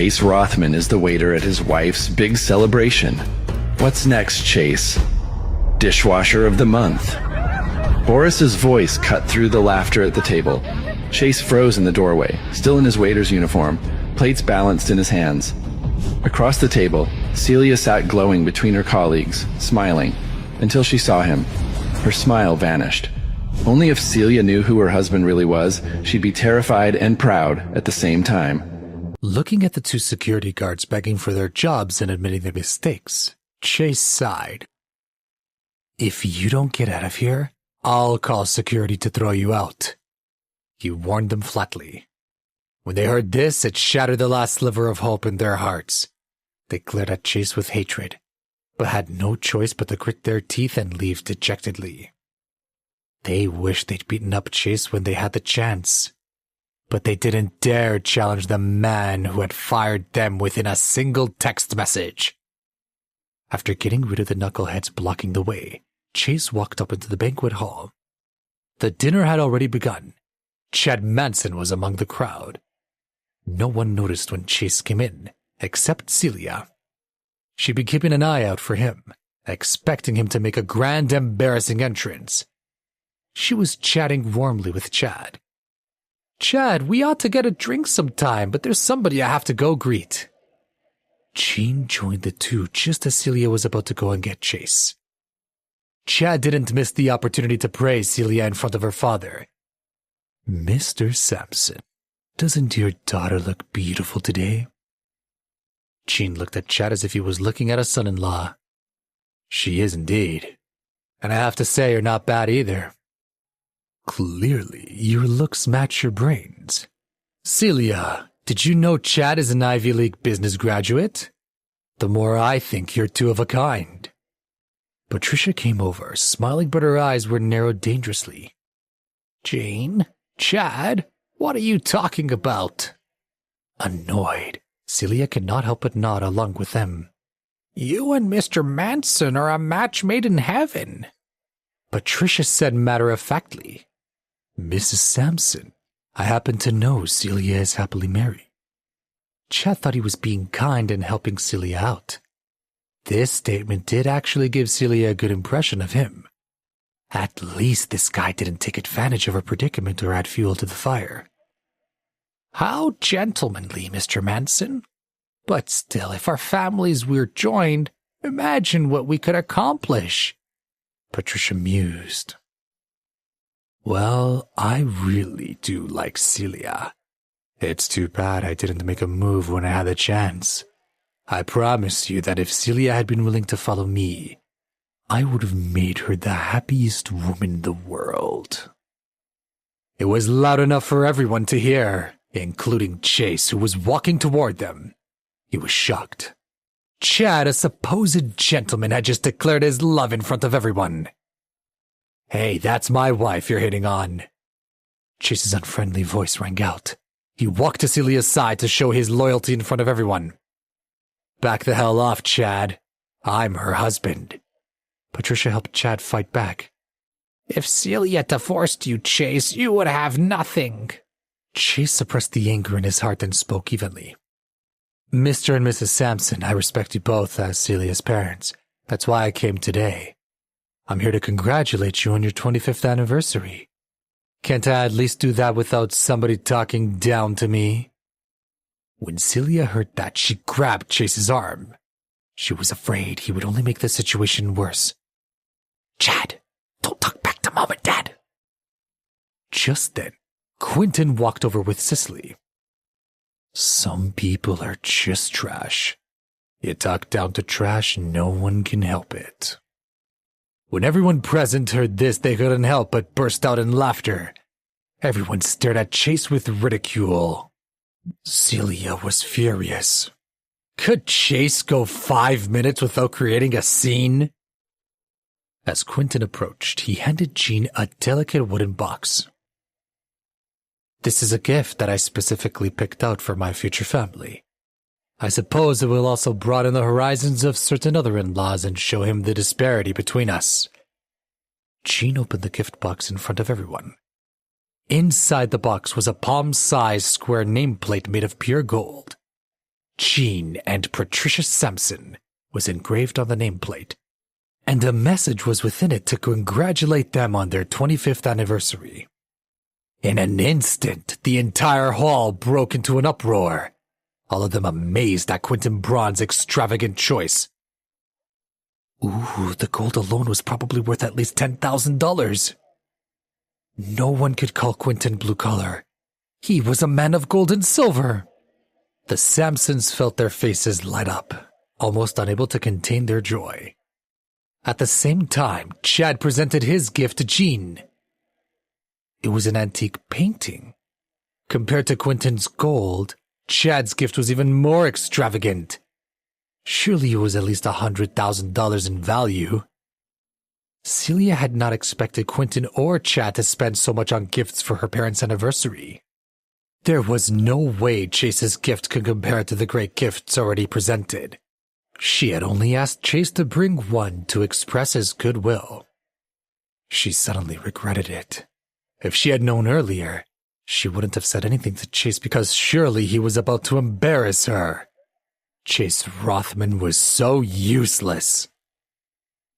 Chase Rothman is the waiter at his wife's big celebration. What's next, Chase? Dishwasher of the month. Boris's voice cut through the laughter at the table. Chase froze in the doorway, still in his waiter's uniform, plates balanced in his hands. Across the table, Celia sat glowing between her colleagues, smiling, until she saw him. Her smile vanished. Only if Celia knew who her husband really was, she'd be terrified and proud at the same time. Looking at the two security guards begging for their jobs and admitting their mistakes, Chase sighed. "If you don't get out of here, I'll call security to throw you out," he warned them flatly. When they heard this, it shattered the last sliver of hope in their hearts. They glared at Chase with hatred, but had no choice but to grit their teeth and leave dejectedly. They wished they'd beaten up Chase when they had the chance, but they didn't dare challenge the man who had fired them within a single text message. After getting rid of the knuckleheads blocking the way, Chase walked up into the banquet hall. The dinner had already begun. Chad Manson was among the crowd. No one noticed when Chase came in, except Celia. She'd been keeping an eye out for him, expecting him to make a grand, embarrassing entrance. She was chatting warmly with Chad. "Chad, we ought to get a drink sometime, but there's somebody I have to go greet." Jean joined the two just as Celia was about to go and get Chase. Chad didn't miss the opportunity to praise Celia in front of her father. "Mr. Sampson, doesn't your daughter look beautiful today?" Jean looked at Chad as if he was looking at a son-in-law. "She is indeed. And I have to say you're not bad either." "Clearly, your looks match your brains. Celia, did you know Chad is an Ivy League business graduate? The more I think you're two of a kind." Patricia came over, smiling, but her eyes were narrowed dangerously. "Jane? Chad? What are you talking about?" Annoyed, Celia could not help but nod along with them. "You and Mr. Manson are a match made in heaven," Patricia said matter-of-factly. "Mrs. Sampson, I happen to know Celia is happily married." Chad thought he was being kind and helping Celia out. This statement did actually give Celia a good impression of him. At least this guy didn't take advantage of her predicament or add fuel to the fire. "How gentlemanly, Mr. Manson. But still, if our families were joined, imagine what we could accomplish," Patricia mused. "Well, I really do like Celia. It's too bad I didn't make a move when I had the chance. I promise you that if Celia had been willing to follow me, I would have made her the happiest woman in the world." It was loud enough for everyone to hear, including Chase, who was walking toward them. He was shocked. Chad, a supposed gentleman, had just declared his love in front of everyone. "Hey, that's my wife you're hitting on." Chase's unfriendly voice rang out. He walked to Celia's side to show his loyalty in front of everyone. "Back the hell off, Chad. I'm her husband." Patricia helped Chad fight back. "If Celia divorced you, Chase, you would have nothing." Chase suppressed the anger in his heart and spoke evenly. "Mr. and Mrs. Sampson, I respect you both as Celia's parents. That's why I came today. I'm here to congratulate you on your 25th anniversary. Can't I at least do that without somebody talking down to me?" When Celia heard that, she grabbed Chase's arm. She was afraid he would only make the situation worse. "Chad, don't talk back to Mom and Dad." Just then, Quinton walked over with Cicely. "Some people are just trash. You talk down to trash, no one can help it." When everyone present heard this, they couldn't help but burst out in laughter. Everyone stared at Chase with ridicule. Celia was furious. Could Chase go 5 minutes without creating a scene? As Quinton approached, he handed Jean a delicate wooden box. "This is a gift that I specifically picked out for my future family. I suppose it will also broaden the horizons of certain other in-laws and show him the disparity between us." Jean opened the gift box in front of everyone. Inside the box was a palm-sized square nameplate made of pure gold. Jean and Patricia Sampson was engraved on the nameplate, and a message was within it to congratulate them on their 25th anniversary. In an instant, the entire hall broke into an uproar, all of them amazed at Quinton Braun's extravagant choice. Ooh, the gold alone was probably worth at least $10,000. No one could call Quinton blue-collar. He was a man of gold and silver. The Sampsons felt their faces light up, almost unable to contain their joy. At the same time, Chad presented his gift to Jean. It was an antique painting. Compared to Quinton's gold, Chad's gift was even more extravagant. Surely it was at least $100,000 in value. Celia had not expected Quinton or Chad to spend so much on gifts for her parents' anniversary. There was no way Chase's gift could compare to the great gifts already presented. She had only asked Chase to bring one to express his goodwill. She suddenly regretted it. If she had known earlier, she wouldn't have said anything to Chase because surely he was about to embarrass her. Chase Rothman was so useless.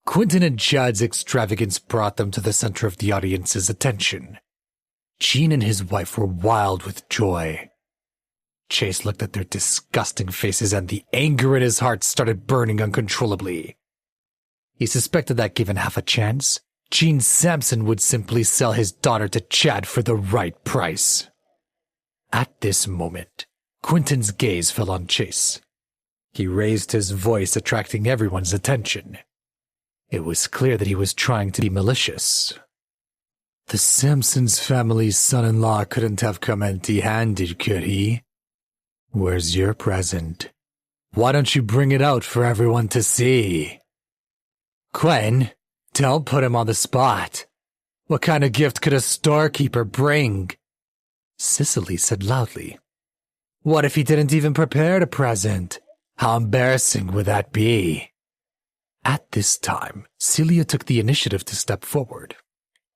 Quinton and Chad's extravagance brought them to the center of the audience's attention. Jean and his wife were wild with joy. Chase looked at their disgusting faces and the anger in his heart started burning uncontrollably. He suspected that given half a chance, Jean Sampson would simply sell his daughter to Chad for the right price. At this moment, Quinton's gaze fell on Chase. He raised his voice, attracting everyone's attention. It was clear that he was trying to be malicious. The Sampsons family's son-in-law couldn't have come empty-handed, could he? Where's your present? Why don't you bring it out for everyone to see? Quen, don't put him on the spot. What kind of gift could a storekeeper bring? Cicely said loudly. What if he didn't even prepare a present? How embarrassing would that be? At this time, Celia took the initiative to step forward.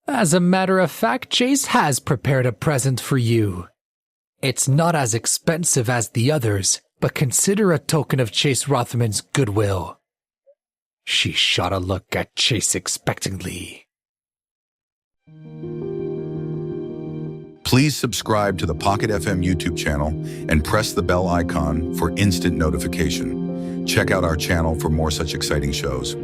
As a matter of fact, Chase has prepared a present for you. It's not as expensive as the others, but consider a token of Chase Rothman's goodwill. She shot a look at Chase expectantly. Please subscribe to the Pocket FM YouTube channel and press the bell icon for instant notification. Check out our channel for more such exciting shows.